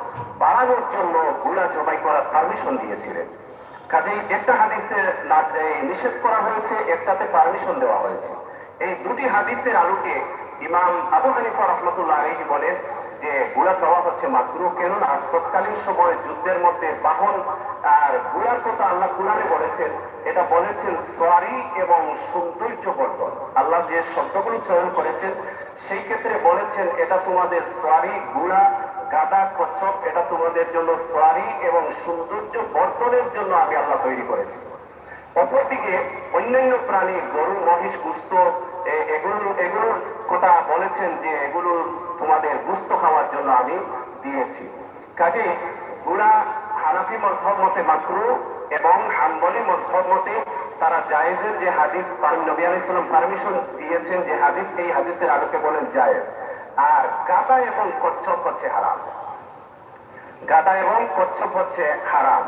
বাড়ানোর জন্য ঘোড়া জবাই করার পারমিশন দিয়েছিলেন। কাজেই একটা হাদিসে নিষেধ করা হয়েছে, একটাতে পারমিশন দেওয়া হয়েছে। এই দুটি হাদিসের আলোকে ইমাম আবু হানিফা রাহমাতুল্লাহ আলাইহি বলেন যে গুড়া খাওয়া হচ্ছে মাকরুহ, কেননা তৎকালীন সময় যুদ্ধের মধ্যে বাহন আর গুড়ার কথা আল্লাহ কুরআনে বলেছেন, এটা বলেছেন সোয়ারি এবং সৌন্দর্য বর্ধন। আল্লাহ যে শব্দগুলো চয়ন করেছেন সেই ক্ষেত্রে বলেছেন এটা তোমাদের সোয়ারি, গুড়া, গাদা, কচ্ছপ, এটা তোমাদের জন্য সোয়ারি এবং সৌন্দর্য বর্ধনের জন্য আমি আল্লাহ তৈরি করেছি। অপরদিকে অন্যান্য প্রাণী, গরু, মহিষ, গুস্ত, এগুলোর কথা বলেছেন যে এগুলো তোমাদের গুস্ত খাওয়ার জন্য আমি দিয়েছি। কাজে গুড়া হানাফি মযহব মতে মাকরুহ এবং হাম্বলি মযহব মতে তারা জায়েজের যে হাদিস নবী আলাইহিস সালাম পারমিশন দিয়েছেন যে হাদিস, এই হাদিসের আলোকে বলেন জায়েজ। আর গাদা এবং কচ্ছপ হচ্ছে হারাম। গাদা এবং কচ্ছপ হচ্ছে হারাম।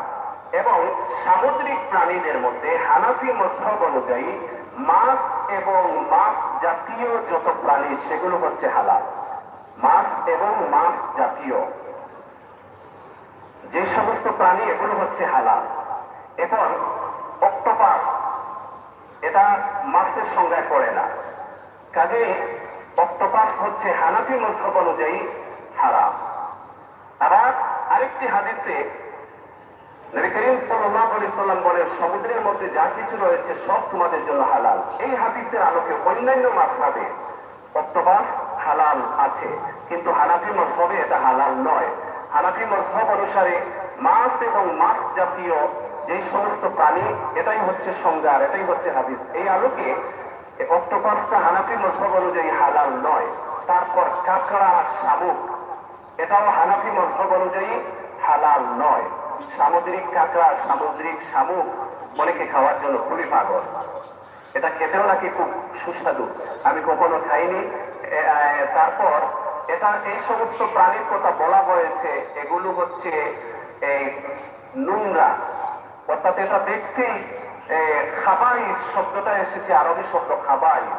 এবং সামুদ্রিক প্রাণীদের মধ্যে হানাফি মযহব অনুযায়ী মাছ এবং মাছ জাতীয় যত প্রাণী সেগুলো হচ্ছে হালাল। মাছ এবং মাছ জাতীয় যে সমস্ত প্রাণী এগুলো হচ্ছে হালাল। এখন অক্টোপাস এটা মাছের সংজ্ঞায় পড়ে না, কাজে অক্টোপাস হচ্ছে হানাফি মযহব অনুযায়ী হারাম। আবার আরেকটি হাদিসে নবী করিম সাল্লাল্লাহু আলাইহি সাল্লাম বলেন সমুদ্রের মধ্যে যা কিছু রয়েছে সব তোমাদের জন্য হালাল। এই হাদিসের আলোকে অন্যান্য মাযহাবে অক্টোপাস হালাল আছে, কিন্তু হানাফি মযহবে এটা হালাল নয়। হানাফি মযহব অনুসারে মাছ এবং মাছ জাতীয় যে সমস্ত প্রাণী এটাই হচ্ছে সংজ্ঞা, এটাই হচ্ছে হাদিস। এই আলোকে অক্টোপাসটা হানাফি মযহব অনুযায়ী হালাল নয়। তারপর কাঁকড়া, শামুক, এটাও হানাফি মযহব অনুযায়ী হালাল নয়। সামুদ্রিক কাঁকড়া, সামুদ্রিক শামুক অনেকে খাওয়ার জন্য খুবই পাগল। এটা খেতেও নাকি খুব সুস্বাদু, আমি কখনো খাইনি। তারপর এটা এই সমস্ত প্রাণীর কথা বলা হয়েছে এগুলো হচ্ছে এই নোংরা, অর্থাৎ এটা দেখতেই খাবাইস শব্দটা এসেছে আরবি শব্দ খাবাইস,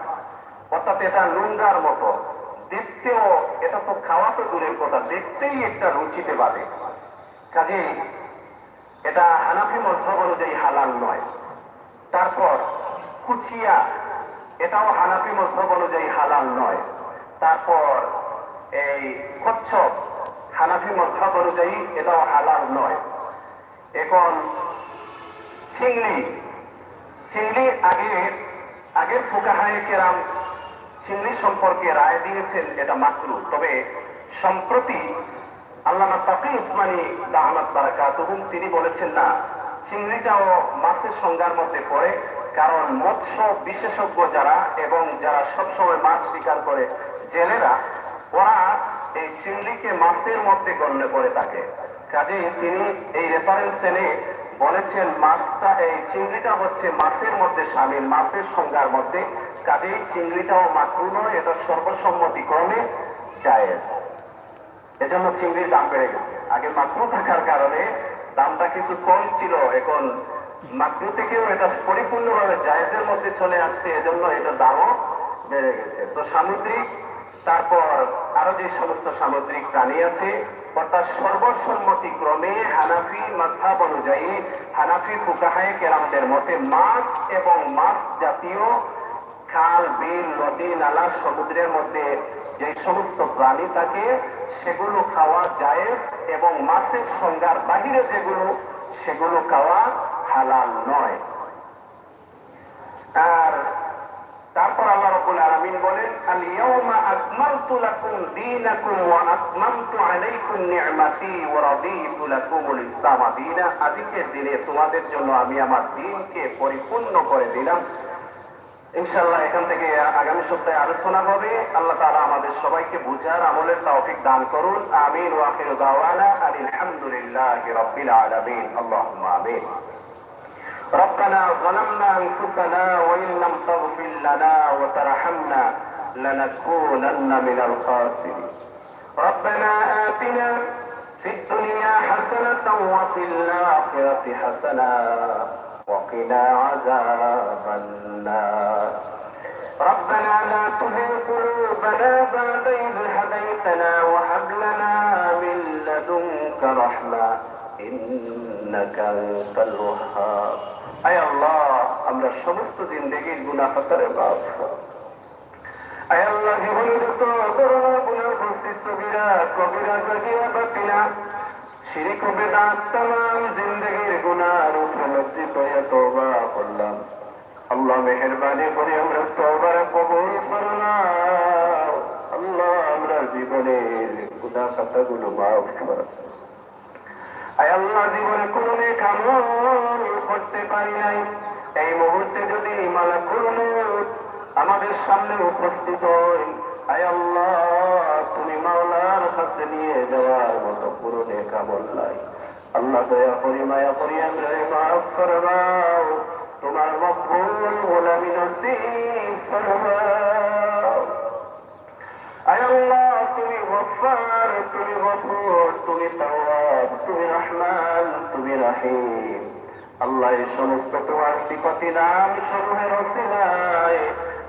অর্থাৎ এটা নোংরার মতো দেখতেও। এটা তো খাওয়া তো দূরের কথা, দেখতেই একটা রুচিতে বাদে। কাজে এটা হানাফি মযহব অনুযায়ী হালাল নয়। তারপর কুচিয়া, এটাও হানাফি মযহব অনুযায়ী হালাল নয়। তারপর এই কচ্ছপ হানাফি মযহব অনুযায়ী এটাও হালাল নয়। এখন চিংড়ি, আগের ফুকাহায়ে কেরাম চিংড়ি সম্পর্কে রায় দিয়েছেন এটা মাকরুহ। তবে সম্প্রতি আল্লামা তাকি উসমানী দামাত বারাকাতুহুম তিনি বলেছেন না, চিংড়িটাও মাছের সংজ্ঞার মধ্যে পড়ে, কারণ মৎস্য বিশেষজ্ঞ যারা এবং যারা সবসময় মাছ শিকার করে জেলেরা, ওরা এই চিংড়িকে মাছের মধ্যে গণ্য করে থাকে। কাজেই তিনি এই রেফারেন্স এনে বলেছেন মাছটা, এই চিংড়িটা হচ্ছে মাছের মধ্যে শামিল, মাছের সংজ্ঞার মধ্যে। কাজেই চিংড়িটাও মাকরুহ নয়, এটা সর্বসম্মতিক্রমে জায়েজ। এজন্য চিংড়ির দাম বেড়ে গেছে। আগে মাকরুহ থাকার কারণে দামটা কিছু কম ছিল, এখন মাকরুহ থেকেও এটা পরিপূর্ণভাবে জায়েজের মধ্যে চলে আসছে, এজন্য এটা দামও বেড়ে গেছে। তো সামুদ্রিক, তারপর আরো যে সমস্ত সামুদ্রিক প্রাণী আছে, অর্থাৎ সর্বসম্মতিক্রমে হানাফি মাযহাব অনুযায়ী, হানাফি ফুকাহায়ে কেরামদের মতে মাছ এবং মাছ জাতীয় খাল, বিল, নদী, নালা, সমুদ্রের মধ্যে যে সমস্ত প্রাণী থাকে সেগুলো খাওয়া জায়েজ, এবং মাছের সংজ্ঞার বাহিরে যেগুলো সেগুলো খাওয়া হালাল নয়। আর তারপর আল্লাহ রাব্বুল আলামিন বলেন আল ইয়াউমা আকমালতু লাকুম দীনাকুম ওয়া আতমামতু আলাইকুম নি'মাতি ওয়া রাদিতু লাকুমুল ইসলাম দীনা। আজকের দিনে তোমাদের জন্য আমি আমার দ্বীনকে পরিপূর্ণ করে দিলাম। ইনশাআল্লাহ এখান থেকে আগামী সপ্তাহে আলোচনা হবে। আল্লাহ তাআলা আমাদের সবাইকে বুঝার আমলের তৌফিক দান করুন। আমিন ওয়া আখিরু দাওয়ানা আলহামদুলিল্লাহি রাব্বিল আলামিন। আল্লাহুম্মা আমিন। ربنا ظلمنا أنفسنا وإن لم تغفر لنا وترحمنا لنكونن من الخاسرين. ربنا آتنا في الدنيا حسنة وفي الآخرة حسنة وقنا عذاب النار. ربنا لا تزغ قلوبنا بعد إذ هديتنا وهب لنا من لدنك رحمة إنك أنت الوهاب আয় আল্লাহ আমরা সমস্ত জিন্দেগীর গুনাহ খাতারে মাফ করো আয় আল্লাহ জীবনে যত করোনা গুনাহ করছি সগীরা কবিরা জাগিরা বাতিনা শিরক ও বিদআত तमाम জিন্দেগীর গুনাহর উপরে লজ্জিত হয়ে তওবা করলাম আল্লাহ মেহেরবানি করে আমরা তওবার কবুল করো না আল্লাহ আমরা জীবনের গুনাহ খাতাগুলো মাফ করো আয় আল্লাহ জীবনে কোনো নেক আমল করতে পারি নাই এই মুহূর্তে যদি মালাকুল মউত আমাদের সামনে উপস্থিত হয় আয় আল্লাহ তুমি মাওলার কাছে নিয়ে যাওয়ার মতো পুরো নেক আমল নাই আল্লাহ দয়া করি মায়া করি আমরা মাফ ফরমাও তোমার মকবুল গোলামি নসিব ফরমাও আয় আল্লাহ তুমি গফফার তুমি গফুর তুমি তাওয়াব তুমি রহমান তুমি রহিম আল্লাহ এই সমস্ত তোমার সিফাতি নাম সমূহের ওসিলায়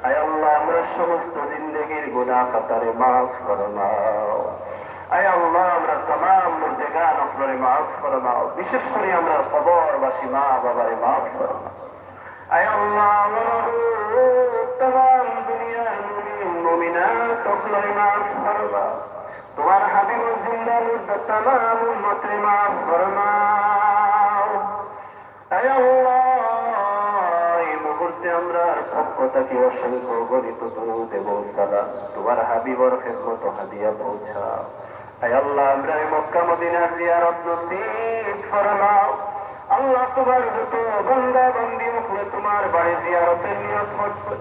আয় আল্লাহ আমরা সমস্ত জিন্দেগীর গুনাহ খাতারে মাফ ফরমাও আয় আল্লাহ আমরা तमाम মুর্দেগান আপনারে মাফ ফরমাও বিশেষ করে আমরা কবরবাসী মা বাবারে মাফ ফরমাও আয় আল্লাহ तमाम দুনিয়ার মুমিন মুমিনাত আপনারে মাফ ফরমাও তোমার হাবিব জিন্দার तमाम উম্মতরে মাফ ফরমাও আয় আল্লাহ আমরা পক্ষ থেকে অসংখ্য গরিত দরুদ এবং সালাম তোমার হাবিবর খেদমত হাদিয়া পৌঁছাও আয় আল্লাহ আমরা মক্কা মদিনার জিয়ারত নসিব ফরমাও আল্লাহ তোমার যত বান্দা বান্দি মুখে তোমার বাড়ি জিয়ারতের নিয়ত করছে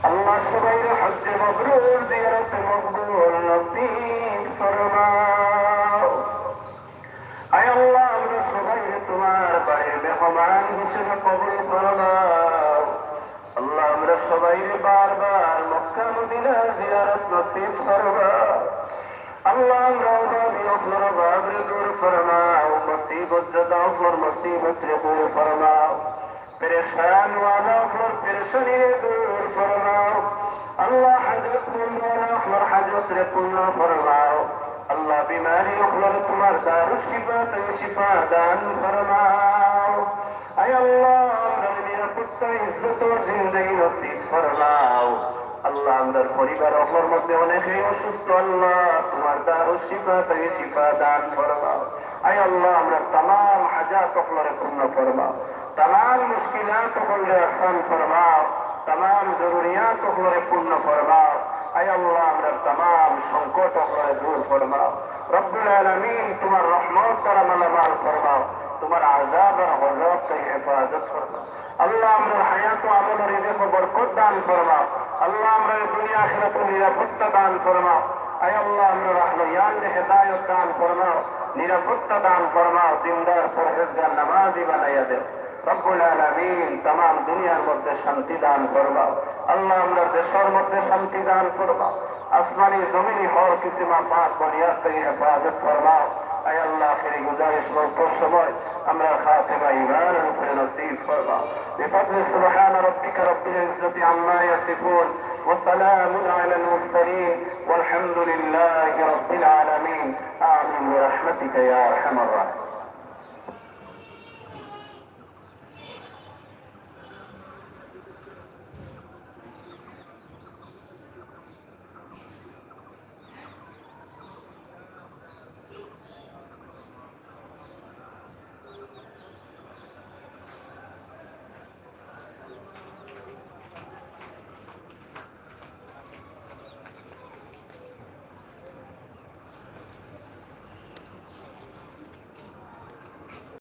আল্লাহ সবাই হজ্জে মাবরুর জিয়ারতে মকবুল নসিব ফরমাও আয় আল্লাহ আমরা সবাই তোমার বাড়ির মেহমান হিসেবে কবুল ফরমাও আল্লাহ আমরা সবাই বারবার মক্কা মদিনা জিয়ারত নসিব ফরমাও আল্লাহ আমরা ওভাবে আপনার বাবরে দূর ফরমাও মুসিবত জাদা আপনার মুসিবত রে দূর ফরমাও পরেশান ওয়ালা আপনার পরেশানি রে দূর ফরমাও আল্লাহ হাজত ওয়ালা আপনার হাজত রে পূর্ণ ফরমাও আল্লাহ বিমারি আপনার তোমার দারুশ শিফা তুমি শিফা দান ফরমাও আয় আল্লাহ ইজ্জত ও জিন্দেগি নসিব ফরমাও আল্লাহ আমাদের পরিবার আপনার মধ্যে অনেকেই অসুস্থ আল্লাহ তোমার দারুশ শিফা তুমি শিফা দান ফরমাও আয় আল্লাহ আমরা तमाम হাজাত আপনারে পূর্ণ ফরমাও तमाम মুশকিলাত আপনারে আসান ফরমাও तमाम জরুরিয়াত আপনারে পূর্ণ ফরমাও আয় আল্লাহ আমরা तमाम সংকট আপনারে দূর ফরমাও রব্বুল আলামিন তোমার রহমত দ্বারা মালামাল ফরমাও তোমার আযাব আর গজব থেকে হেফাজত ফরমাও আল্লাহ আমরা হায়াত ও আমল ও রিজিক ও বরকত দান ফরমাও আল্লাহ আমরা দুনিয়া আখিরাতে নিরাপত্তা দান ফরমাও আয় আল্লাহ আমরা রাহমায়ান কে হেদায়েত দান ফরমাও নিরাপত্তা দান ফরমাও দিনদার পরহেজগার নামাজি বানাইয়া দেও রব্বুল আলামিন तमाम দুনিয়ার মধ্যে শান্তি দান ফরমাও আল্লাহ আমরা দেশের মধ্যে শান্তি দান ফরমাও আসমানি জমিনি হর কিসমা পাক বুনিয়াদ থেকে হেফাজত ফরমাও আয় আল্লাহ আখিরি গুজারিশ বলতে সময় আমরা খাতিমা ঈমানের উপরে নসিব ফরমাও بفضل سبحان ربك رب العزة عما يصفون وسلام على المرسلين والحمد لله رب العالمين آمين برحمتك يا أرحم الراحمين